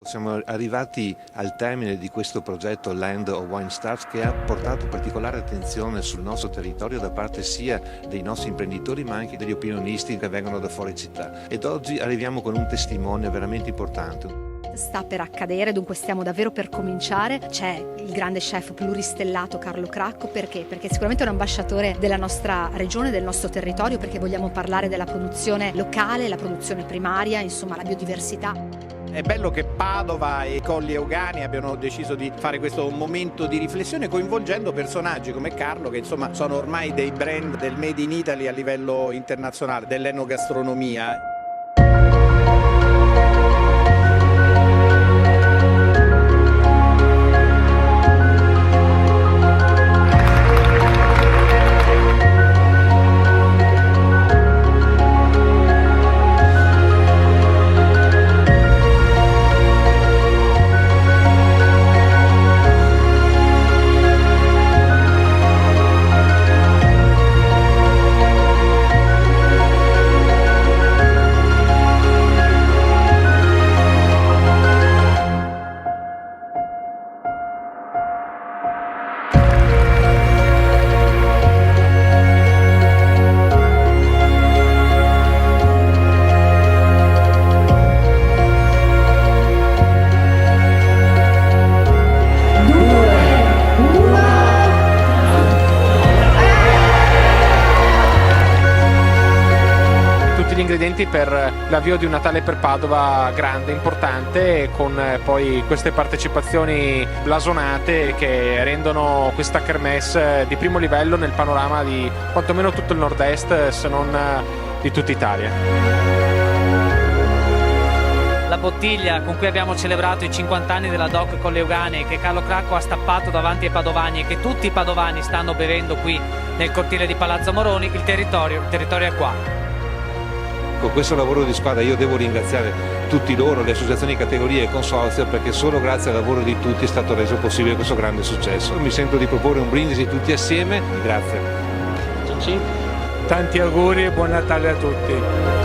Siamo arrivati al termine di questo progetto Land of Wine Stars che ha portato particolare attenzione sul nostro territorio da parte sia dei nostri imprenditori ma anche degli opinionisti che vengono da fuori città. Ed oggi arriviamo con un testimone veramente importante. Sta per accadere, dunque stiamo davvero per cominciare. C'è il grande chef pluristellato Carlo Cracco, perché? Perché sicuramente è un ambasciatore della nostra regione, del nostro territorio, perché vogliamo parlare della produzione locale, la produzione primaria, insomma la biodiversità. È bello che Padova e Colli Euganei abbiano deciso di fare questo momento di riflessione coinvolgendo personaggi come Carlo che insomma sono ormai dei brand del Made in Italy a livello internazionale, dell'enogastronomia. Gli ingredienti per l'avvio di un Natale per Padova grande, importante, con poi queste partecipazioni blasonate che rendono questa kermesse di primo livello nel panorama di quantomeno tutto il nord-est, se non di tutta Italia. La bottiglia con cui abbiamo celebrato i 50 anni della DOC Colli Euganei, che Carlo Cracco ha stappato davanti ai padovani e che tutti i padovani stanno bevendo qui nel cortile di Palazzo Moroni, il territorio è qua. Con questo lavoro di squadra io devo ringraziare tutti loro, le associazioni, categorie e consorzio, perché solo grazie al lavoro di tutti è stato reso possibile questo grande successo. Mi sento di proporre un brindisi tutti assieme. Grazie. Tanti auguri e buon Natale a tutti.